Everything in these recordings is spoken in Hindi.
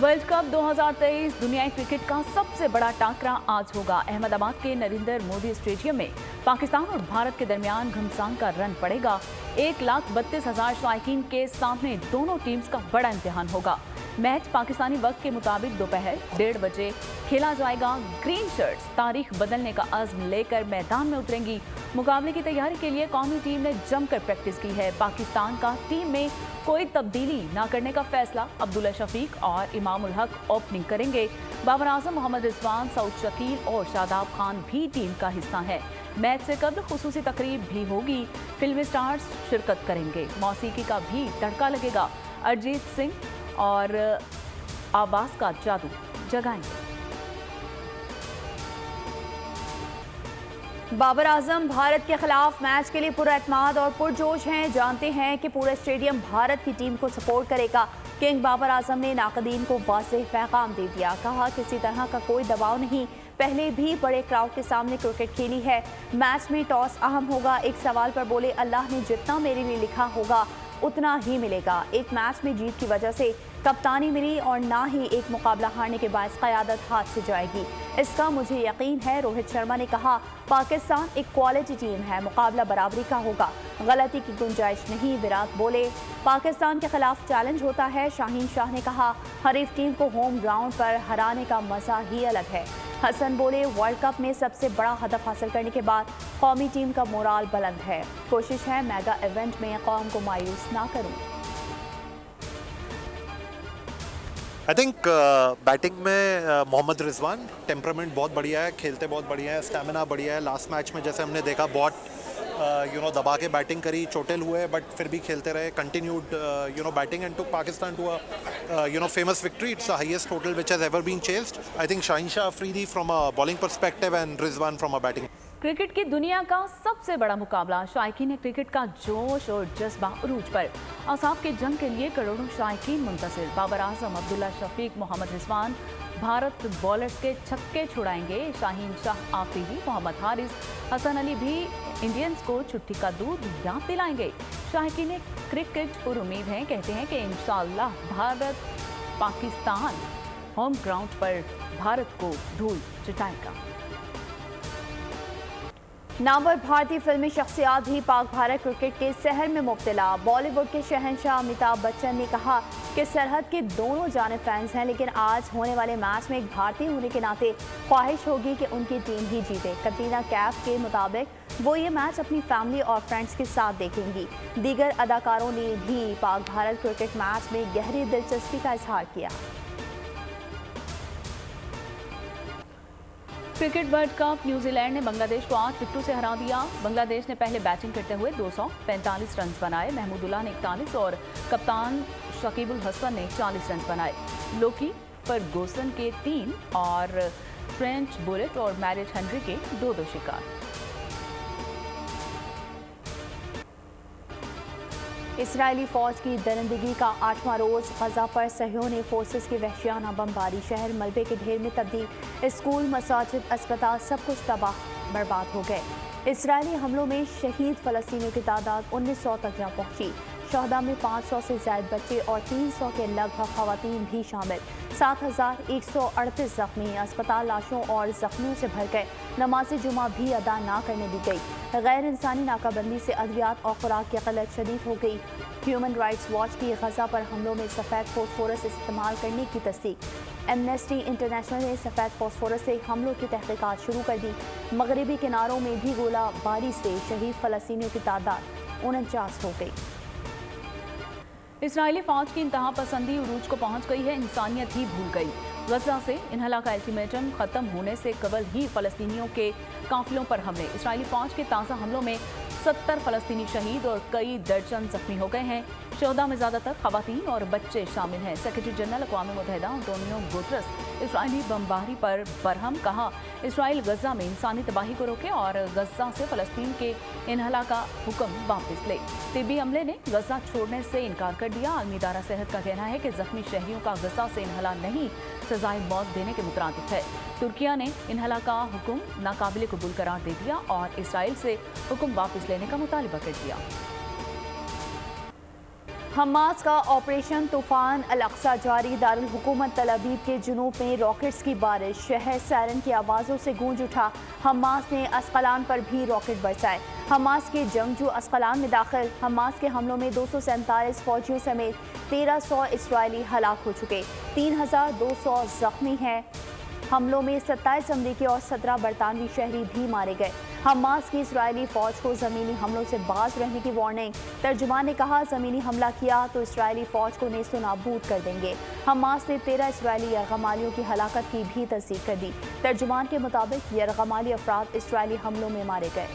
वर्ल्ड कप 2023 दुनियाई क्रिकेट का सबसे बड़ा टाकरा आज होगा। अहमदाबाद के नरेंद्र मोदी स्टेडियम में पाकिस्तान और भारत के दरमियान घमासान का रन पड़ेगा। 1,32,000 शायकीन के सामने दोनों टीम्स का बड़ा इम्तिहान होगा। मैच पाकिस्तानी वक्त के मुताबिक दोपहर 1:30 बजे खेला जाएगा। ग्रीन शर्ट्स तारीख बदलने का अज़्म लेकर मैदान में उतरेंगी। मुकाबले की तैयारी के लिए कौमी टीम ने जमकर प्रैक्टिस की है। पाकिस्तान का टीम में कोई तब्दीली न करने का फैसला। अब्दुल्ला शफीक और इमामुल हक ओपनिंग करेंगे। बाबर आजम, मोहम्मद रिजवान, सऊद शकील और शादाब खान भी टीम का हिस्सा है। मैच से कबल खुसूसी तकरीब भी होगी। फिल्मी स्टार्स शिरकत करेंगे। मौसीकी का भी तड़का लगेगा। अरिजीत सिंह और आवाज का जादू जगाएंगे। बाबर आजम भारत के खिलाफ मैच के लिए पुरएतमाद और पुरजोश हैं। जानते हैं कि पूरा स्टेडियम भारत की टीम को सपोर्ट करेगा। किंग बाबर आजम ने नाकदीन को वाज़ेह पैगाम दे दिया। कहा किसी तरह का कोई दबाव नहीं, पहले भी बड़े क्राउड के सामने क्रिकेट खेली है। मैच में टॉस अहम होगा। एक सवाल पर बोले, अल्लाह ने जितना मेरे लिए लिखा होगा उतना ही मिलेगा। एक मैच में जीत की वजह से कप्तानी मिली और ना ही एक मुकाबला हारने के बायस क़यादत हाथ से जाएगी, इसका मुझे यकीन है। रोहित शर्मा ने कहा, पाकिस्तान एक क्वालिटी टीम है, मुकाबला बराबरी का होगा, गलती की गुंजाइश नहीं। विराट बोले, पाकिस्तान के खिलाफ चैलेंज होता है। शाहीन शाह ने कहा, हरीफ टीम को होम ग्राउंड पर हराने का मजा ही अलग है। हसन बोले, वर्ल्ड कप में सबसे बड़ा हदफ हासिल करने के बाद कौमी टीम का मोराल बुलंद है। कोशिश है मेगा इवेंट में कौम को मायूस ना करूं। आई थिंक बैटिंग में मोहम्मद रिजवान टेम्परामेंट बहुत बढ़िया है, खेलते बहुत बढ़िया है, स्टैमिना बढ़िया है। लास्ट मैच में जैसे हमने देखा बहुत दबा के बैटिंग करी, चोटिल हुए बट फिर भी खेलते रहे, continued batting and took Pakistan to a famous victory. It's the highest total which has ever been chased. I think Shaheen Shah Afridi from a bowling perspective and Rizwan from a batting. Cricket की दुनिया का सबसे बड़ा मुकाबला। शायकीन क्रिकेट का जोश और जज्बा उरूज पर। असाब के जंग के लिए करोड़ों शायकीन मुंतसिर। बाबर आजम, अब्दुल्ला शफीक, मोहम्मद रिजवान भारत बॉलर्स के छक्के छुड़ाएंगे। शाहीन शाह आफरीदी, मोहम्मद हारिस, हसन अली भी इंडियंस को छुट्टी का दूध याद दिलाएंगे। शायकीन क्रिकेट पर उम्मीद है, कहते हैं कि इंशाअल्लाह भारत पाकिस्तान होम ग्राउंड पर भारत को धूल चटाएगा। नामवर भारतीय फिल्मी शख्सियात भी पाक भारत क्रिकेट के सहर में मुब्तला। बॉलीवुड के शहंशाह अमिताभ बच्चन ने कहा कि सरहद के दोनों जानिब फैंस हैं, लेकिन आज होने वाले मैच में एक भारतीय होने के नाते ख्वाहिश होगी कि उनकी टीम ही जीते। कटरीना कैफ के मुताबिक वो ये मैच अपनी फैमिली और फ्रेंड्स के साथ देखेंगी। दीगर अदाकारों ने भी पाक भारत क्रिकेट मैच में गहरी दिलचस्पी का इजहार किया। क्रिकेट वर्ल्ड कप न्यूजीलैंड ने बांग्लादेश को 8 विकेटों से हरा दिया। बांग्लादेश ने पहले बैटिंग करते हुए 245 रन बनाए। महमूदुल्लाह ने 41 और कप्तान शकीबुल हसन ने 40 रन बनाए। लोकी फर्गूसन के 3 और फ्रेंच बुलेट और मैरिट हेनरी के 2 शिकार। इसराइली फौज की दरिंदगी का 8वां रोज। गजा पर सहयोनी फोर्सेस की वहशियाना बमबारी, शहर मलबे के ढेर में तब्दील। स्कूल, मसाजिद, अस्पताल सब कुछ तबाह बर्बाद हो गए। इसराइली हमलों में शहीद फ़लस्तीनियों की तादाद 1900 तक जा पहुंची। शहदा में 500 से ज़ायद बच्चे और 300 के लगभग ख़वातीन भी शामिल। 7138 जख्मी। अस्पताल लाशों और जख्मियों से भर गए। नमाज जुमा भी अदा ना करने दी गई। गैर इंसानी नाकाबंदी से अद्वियात और खुराक की क़िल्लत शदीद हो गई। ह्यूमन राइट्स वॉच की गजा पर हमलों में सफ़ेद फॉस्फोरस इस्तेमाल करने की तस्दीक। एमनेस्टी इंटरनेशनल ने सफ़ेद फॉस्फोरस से हमलों की तहक़ीक़ात शुरू कर दी। मगरबी किनारों में भी गोलाबारी से शहीद फ़लस्तीनियों की तादाद 49 हो गई। इसराइली फौज की इंतहा पसंदी उरूज को पहुंच गई है। इंसानियत ही भूल गई। गजा से इन्हला का अल्टीमेटम खत्म होने से कबल ही फ़लस्तीनियों के काफिलों पर हमले। इसराइली फौज के ताज़ा हमलों में 70 फ़लस्तीनी शहीद और कई दर्जन जख्मी हो गए हैं। शोहदा में ज़्यादातर ख़वातीन और बच्चे शामिल हैं। सेक्रेटरी जनरल अक़वाम मुत्तहिदा एंटोनियो गुतरस इसराइली बमबारी पर बरहम। कहा, इसराइल गजा में इंसानी तबाही को रोके और गजा से फ़लस्तीन के इन्हला का हुक्म वापस ले। तिब्बी अमले ने गजा छोड़ने से इनकार कर दिया। आलमी इदारा सेहत का कहना है कि जख्मी शहरियों का गजा से इन्हला नहीं, सजाए मौत देने के मुतरादिफ है। तुर्किया ने इन्हला का हुक्म नाकाबिल कबूल करार दे दिया और इसराइल से हुक्म वापस लेने का मुतालिबा कर दिया। हमास का ऑपरेशन तूफान अल-अक्सा जारी। दारुल हुकूमत तल अवीव के जुनूब में रॉकेट्स की बारिश, शहर सायरन की आवाज़ों से गूंज उठा। हमास ने अस्कलान पर भी रॉकेट बरसाए। हमास के जंगजू अस्कलान में दाखिल। हमास के हमलों में 247 फौजियों समेत 1300 इसराइली हलाक हो चुके, 3200 जख्मी हैं। हमलों में 27 अमरीकी और 17 बरतानवी शहरी भी मारे गए। हमास की इसराइली फौज को ज़मीनी हमलों से बाज रहने की वार्निंग। तर्जुमान ने कहा, ज़मीनी हमला किया तो इसराइली फौज को नेस्तो नाबूद कर देंगे। हमास ने 13 इसराइली यरगमालियों की हलाकत की भी तस्दीक कर दी। तर्जुमान के मुताबिक यरगमाली अफराद इसराइली हमलों में मारे गए।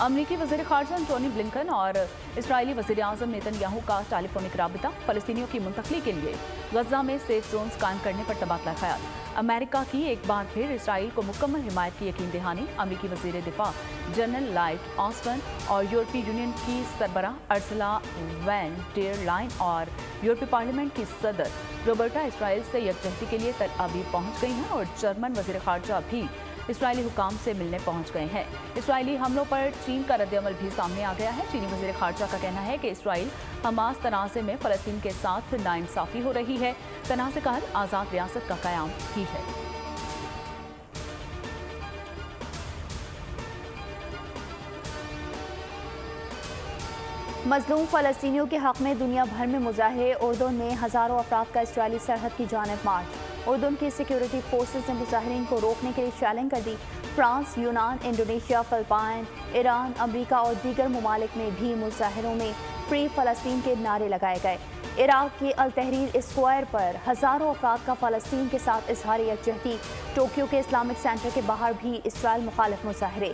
अमरीकी वज़ीर ख़ारजा एंटोनी ब्लिंकन और इसराइली वज़ीर आज़म नेतन्याहू का टेलीफोनिक राबिता। फ़लस्तीनियों की मुंतकली के लिए गज़ा में सेफ जोन्स कायम करने पर तबादला ख्याल। अमेरिका की एक बार फिर इसराइल को मुकम्मल हिमायत की यकीन दहानी। अमरीकी वज़ीर दिफा जनरल लॉयड ऑस्टिन और यूरोपीय यूनियन की सरबराह अर्सुला वैन डेर लाइन और यूरोपीय पार्लियामेंट की सदर रॉबर्टा इसराइल से यकजहती के लिए तल अवीव पहुँच गई हैं और जर्मन वज़ीर ख़ारजा भी इसराइली हुकाम से मिलने पहुंच गए हैं। इसराइली हमलों पर चीन का रद्दअमल भी सामने आ गया है। चीनी वज़ीर ख़ारजा का कहना है कि इसराइल हमास तनाज़े में फ़लस्तीन के साथ नाइंसाफ़ी हो रही है। तनाज़े का हल आज़ाद रियासत का क़याम ही है। मज़लूम फ़लस्तीनियों के हक़ में दुनिया भर में मुज़ाहरे। उर्दून में हज़ारों अफराद का इसराइली सरहद की जानिब मार्च। उर्दून की सिक्योरिटी फोर्सेस ने मुजाहिरीन को रोकने के लिए चैलेंज कर दी। फ्रांस, यूनान, इंडोनेशिया, फ़िलिपाइन, ईरान, अमरीका और दीगर ममालिक में भी मुजाहिरों में फ्री फ़लस्तीन के नारे लगाए गए। इराक़ की अल तहरीर स्क्वायर पर हज़ारों अफराद का फ़लस्तीन के साथ इजहार यकजहती। टोक्यो के इस्लामिक सेंटर के बाहर भी इसराइल मुखालिफ मुजाहिरे।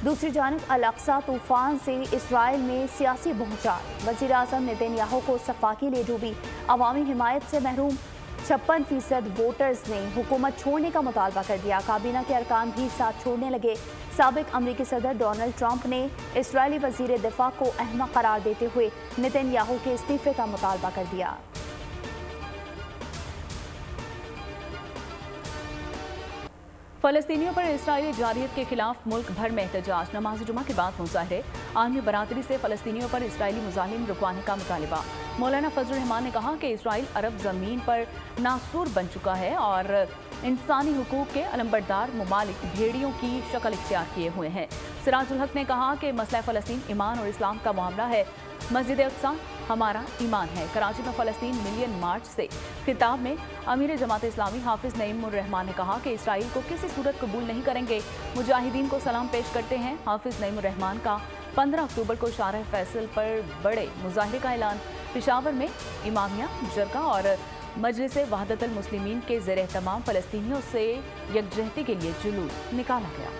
दूसरी जानब अल-अक्सा तूफ़ान से इसराइल में सियासी भूचाल। वज़ीर आज़म नेतन्याहू को सफाकी ले डूबी। अवामी हिमायत से महरूम 56% वोटर्स ने हुकूमत छोड़ने का मुतालबा कर दिया। काबीना के अरकान भी साथ छोड़ने लगे। साबिक अमरीकी सदर डोनाल्ड ट्रंप ने इसराइली वज़ीर दिफा को अहमक करार देते हुए नेतन्याहू के इस्तीफे का मुतालबा कर दिया। फ़लस्तीनियों पर इसराइली जारियत के खिलाफ मुल्क भर में एहतजाज। नमाज जुमा के बाद मुजाहरे। आलमी बरादरी से फ़लस्तीनियों पर इसराइली मुजालिम रुकवाने का मुतालिबा। मौलाना फजल रहमान ने कहा कि इसराइल अरब ज़मीन पर नासूर बन चुका है और इंसानी हुकूक के अलंबरदार ममालिक भेड़ियों की शक्ल इख्तियार किए हुए हैं। सिराजुल हक ने कहा कि मसला फ़लस्तीन ईमान और इस्लाम का मामला है। मस्जिद अक्सा हमारा ईमान है। कराची में फ़लस्तीन मिलियन मार्च से खिताब में अमीर जमात इस्लामी हाफिज़ नईम उर रहमान ने कहा कि इसराइल को किसी सूरत कबूल नहीं करेंगे। मुजाहिदीन को सलाम पेश करते हैं। हाफिज़ नईम उर रहमान का 15 अक्टूबर को शारह फैसल पर बड़े मुजाहरे का ऐलान। पेशावर में इमामिया, जरगा और मजलिस वहदतुल मुस्लिमीन के ज़ेर एहतमाम फ़लस्तीनियों से यकजहती के लिए जुलूस निकाला गया।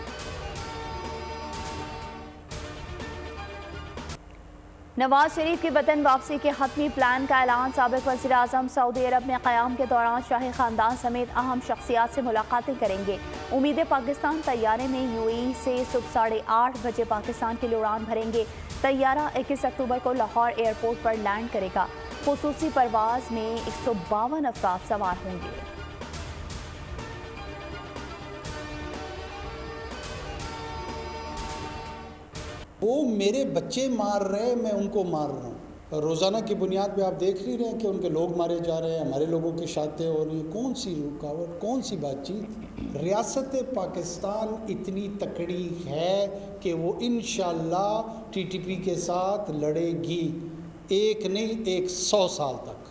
नवाज शरीफ की वतन वापसी के हतमी प्लान का ऐलान। साबिक़ वज़ीर आज़म सऊदी अरब में क़याम के दौरान शाही ख़ानदान समेत अहम शख्सियात से मुलाकातें करेंगे। उम्मीद पाकिस्तान तैयारे में यूएई से सुबह 8:30 बजे पाकिस्तान के लिए उड़ान भरेंगे। तैयारा 21 अक्टूबर को लाहौर एयरपोर्ट पर लैंड करेगा। खुसूसी परवाज़ में 152 अफराद सवार होंगे। वो मेरे बच्चे मार रहे, मैं उनको मार रहा हूँ। रोज़ाना की बुनियाद पे आप देख ही रहे हैं कि उनके लोग मारे जा रहे हैं, हमारे लोगों की शादें हो रही हैं। कौन सी रुकावट, कौन सी बातचीत। रियासत पाकिस्तान इतनी तकड़ी है कि वो इंशाअल्लाह टीटीपी के साथ लड़ेगी, एक नहीं 100 साल तक।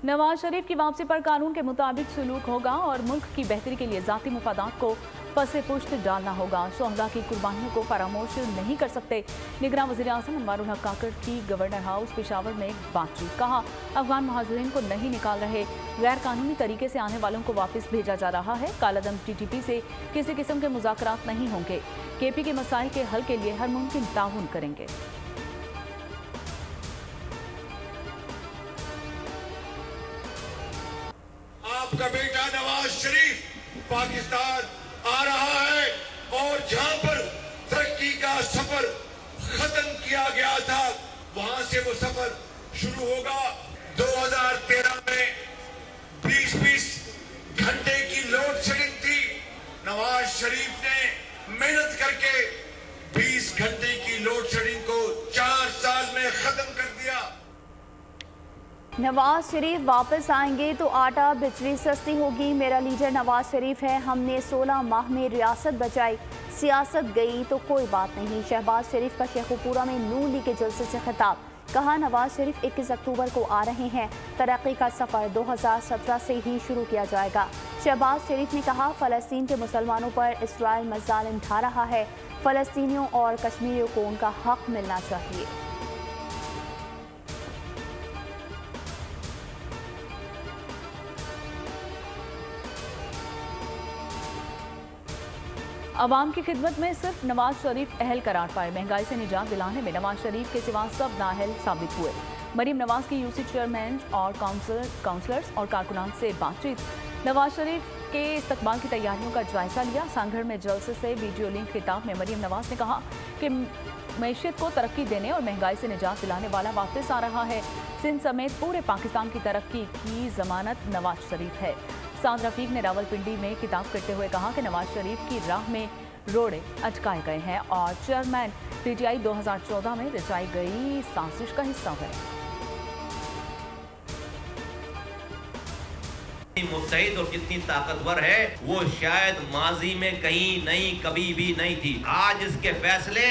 नवाज शरीफ की वापसी पर कानून के मुताबिक सलूक होगा और मुल्क की बेहतरी के लिए ज़ाती मुफादात को पसे पुश्त डालना होगा। शोहदा की कुर्बानियों को फरामोश नहीं कर सकते। निगरान वज़ीर आज़म अनवारुल हक काकड़ की गवर्नर हाउस पेशावर में बातचीत। कहा, अफगान महाजरीन को नहीं निकाल रहे, गैर कानूनी तरीके से आने वालों को वापस भेजा जा रहा है। कालादम टीटीपी से किसी किस्म के मुज़ाकरात नहीं होंगे। केपी के मसाइल के हल के लिए हर मुमकिन ताउन करेंगे। आपका बेटा नवाज शरीफ पाकिस्तान आ रहा है और जहां पर तरक्की का सफर खत्म किया गया था वहां से वो सफर शुरू होगा। 2013 में 20-20 घंटे की लोड शेडिंग नवाज शरीफ वापस आएंगे तो आटा बिजली सस्ती होगी। मेरा लीडर नवाज शरीफ है। हमने 16 माह में रियासत बचाई, सियासत गई तो कोई बात नहीं। शहबाज शरीफ का शेखुपुरा में नून लीग के जलसे से खिताब। कहा नवाज शरीफ 21 अक्टूबर को आ रहे हैं। तरक्की का सफ़र 2017 से ही शुरू किया जाएगा। शहबाज शरीफ ने कहा फ़लस्तीन के मुसलमानों पर इसराइल मज़ालिम ढा रहा है। फ़लस्तीनियों और कश्मीरियों को उनका हक मिलना चाहिए। अवाम की खिदमत में सिर्फ नवाज शरीफ अहल करार पाए। महंगाई से निजात दिलाने में नवाज शरीफ के सिवा सब नाअहल साबित हुए। मरीम नवाज की यूसी चेयरमैन और काउंसलर्स और कारकुनान से बातचीत। नवाज शरीफ के इस्तकबाल की तैयारियों का जायजा लिया। सांगढ़ में जलसे से वीडियो लिंक खिताब में मरीम नवाज ने कहा कि मैशियत को तरक्की देने और महंगाई से निजात दिलाने वाला वापस आ रहा है। सिंध समेत पूरे पाकिस्तान की तरक्की की जमानत नवाज शरीफ है। साद रफीक ने रावलपिंडी में खिताब करते हुए कहा कि नवाज शरीफ की राह में रोड़े अटकाए गए हैं और चेयरमैन पीटीआई 2014 में रचाई गई साजिश का हिस्सा है। मुत्तहिद और कितनी ताकतवर है वो शायद माजी में कहीं नहीं, कभी भी नहीं थी। आज इसके फैसले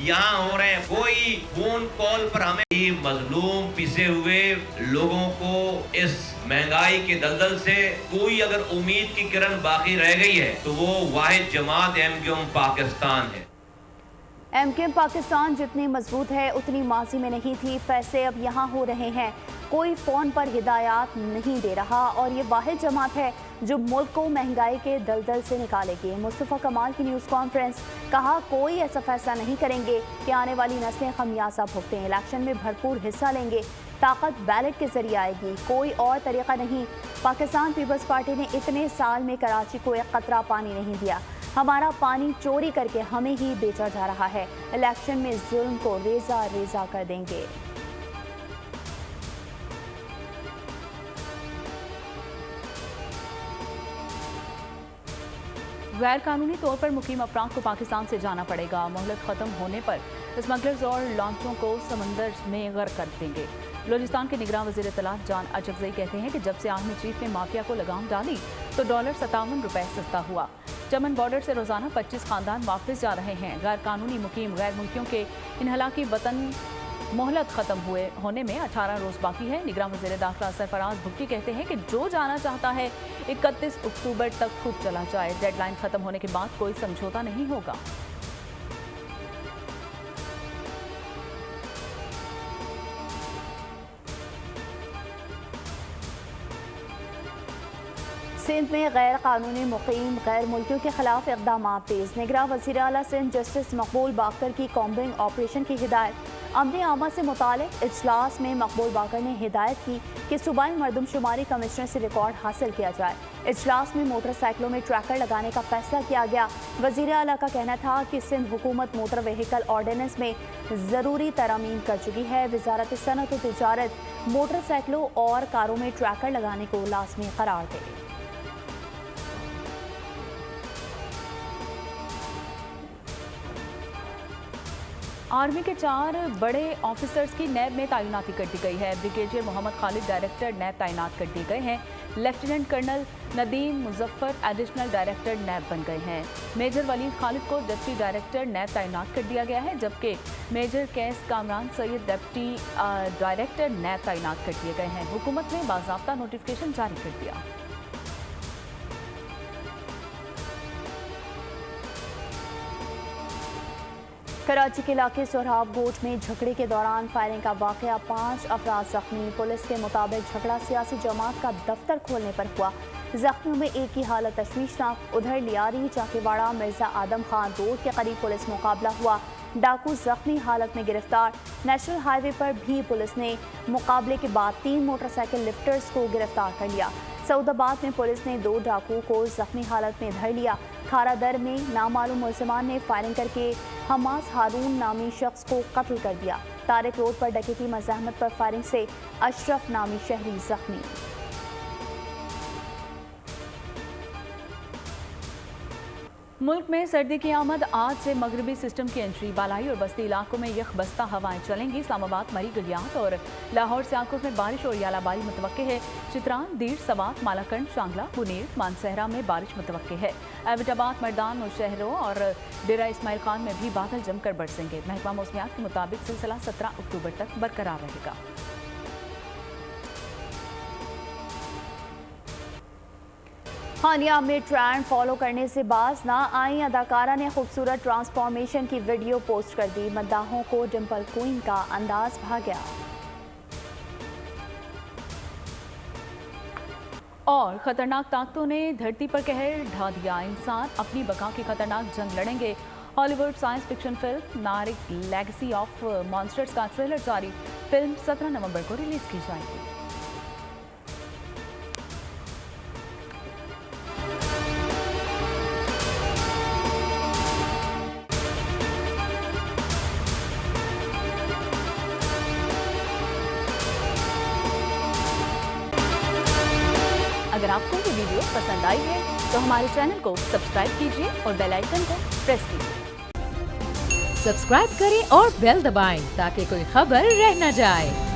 यहाँ हो रहे हैं। कोई फोन कॉल पर हमें मजलूम पिसे हुए लोगों को इस महंगाई के दलदल से कोई अगर उम्मीद की किरण बाकी रह गई है तो वो वाहिद जमात एमक्यूएम पाकिस्तान है। एमक्यूएम पाकिस्तान जितनी मजबूत है उतनी माजी में नहीं थी। फैसले अब यहाँ हो रहे हैं। कोई फ़ोन पर हिदायत नहीं दे रहा और ये वाहिद जमात है जो मुल्क को महंगाई के दलदल से निकालेगी। मुस्तफ़ा कमाल की न्यूज़ कॉन्फ्रेंस। कहा कोई ऐसा फैसला नहीं करेंगे कि आने वाली नस्लें खमियाजा भुगतें। इलेक्शन में भरपूर हिस्सा लेंगे। ताकत बैलेट के जरिए आएगी, कोई और तरीका नहीं। पाकिस्तान पीपल्स पार्टी ने इतने साल में कराची को एक कतरा पानी नहीं दिया। हमारा पानी चोरी करके हमें ही बेचा जा रहा है। इलेक्शन में जुल्म को रेजा रेजा कर देंगे। गैर कानूनी तौर पर मुकीम अफराद को पाकिस्तान से जाना पड़ेगा। मोहलत खत्म होने पर स्मगलर्स और लॉन्चों को समंदर में गर्क कर देंगे। बलूचिस्तान के निगरान वज़ीर इत्तलात जान अचकज़ई कहते हैं कि जब से आर्मी चीफ ने माफिया को लगाम डाली तो $57 सस्ता हुआ। चमन बॉर्डर से रोजाना 25 खानदान वापस जा रहे हैं। गैर कानूनी मुकीम गैर मुल्कियों के इनहला की वतन मोहलत खत्म होने में 18 रोज बाकी है। निगरान वज़ीर दाखिला सरफराज भुट्टी कहते हैं कि जो जाना चाहता है 31 अक्टूबर तक खुद चला जाए। डेडलाइन खत्म होने के बाद कोई समझौता नहीं होगा। सिंध में गैर कानूनी मुकीम गैर मुल्कियों के खिलाफ इक़दाम तेज़। निगरान वज़ीर आला सिंध जस्टिस मकबूल बाकर की कॉम्बिंग ऑपरेशन की हिदायत। अमन आमा से मुतालिक इजलास में मकबूल बाकर ने हिदायत की कि सूबाई मरदमशुमारी कमिश्नर से रिकॉर्ड हासिल किया जाए। इजलास में मोटरसाइकिलों में ट्रैकर लगाने का फैसला किया गया। वज़ीर आला का कहना था कि सिंध हुकूमत मोटर व्हीकल ऑर्डिनेंस में ज़रूरी तरमीम कर चुकी है। वज़ारत सनअत व तिजारत मोटरसाइकिलों और कारों में ट्रैकर लगाने को लाजमी करार दे। आर्मी के 4 बड़े ऑफिसर्स की नैब में तैनाती कर दी गई है। Brigadier Mohammad Khalid director NAB तैनात कर दिए गए हैं। Lieutenant colonel Nadeem Muzaffar additional director NAB बन गए हैं। मेजर वलीद खालिद को डिप्टी डायरेक्टर नैब तैनात कर दिया गया है, जबकि major Qais Kamran Syed deputy director NAB तैनात कर दिए गए हैं। हुकूमत ने बाज़ाब्ता नोटिफिकेशन जारी कर दिया। कराची के इलाके सोहराब गोट में झगड़े के दौरान फायरिंग का वाकया, 5 अफराद जख्मी। पुलिस के मुताबिक झगड़ा सियासी जमात का दफ्तर खोलने पर हुआ। जख्मियों में एक की हालत तशवीशनाक। उधर लियारी चाकीवाड़ा मिर्जा आदम खान रोड के करीब पुलिस मुकाबला हुआ। डाकू जख्मी हालत में गिरफ्तार। नेशनल हाईवे पर भी पुलिस ने मुकाबले के बाद 3 मोटरसाइकिल लिफ्टर्स को गिरफ्तार कर लिया। सऊदाबाद में पुलिस ने 2 डाकुओं को जख्मी हालत में धर लिया। खारादर में नामालूम मुलजिमान ने फायरिंग करके हमास हारून नामी शख्स को कत्ल कर दिया। तारिक रोड पर डकैती मज़ाहमत पर फायरिंग से अशरफ नामी शहरी जख्मी। मुल्क में सर्दी की आमद, आज से मगरबी सिस्टम की एंट्री। बालाई और बस्ती इलाकों में यख बस्ता हवाएं चलेंगी। इस्लामाबाद, मरी, गलियात और लाहौर सियालकोट में बारिश और यालाबारी मुतवक्के है। चित्रान, दीर, सवात, मालाकंड, शांगला, बुनीर, मानसहरा में बारिश मुतवक्के है। एबटाबाद, मर्दान और शहरों और डेरा इस्माइल खान में भी बादल जमकर बरसेंगे। महकमा मौसमियात के मुताबिक सिलसिला 17 अक्टूबर तक बरकरार रहेगा। हानिया में ट्रेंड फॉलो करने से बाज ना आई अदाकारा ने खूबसूरत ट्रांसफॉर्मेशन की वीडियो पोस्ट कर दी। मद्दाहों को डिम्पल क्वीन का अंदाज भा गया। और खतरनाक ताकतों ने धरती पर कहर ढा दिया। इंसान अपनी बका की खतरनाक जंग लड़ेंगे। हॉलीवुड साइंस फिक्शन फिल्म नारिक लेगेसी ऑफ मॉन्स्टर्स का ट्रेलर जारी। फिल्म 17 नवंबर को रिलीज की जाएगी। अगर आपको ये वीडियो पसंद आई है तो हमारे चैनल को सब्सक्राइब कीजिए और बेल आइकन को प्रेस कीजिए। सब्सक्राइब करें और बेल दबाएं ताकि कोई खबर रह न जाए।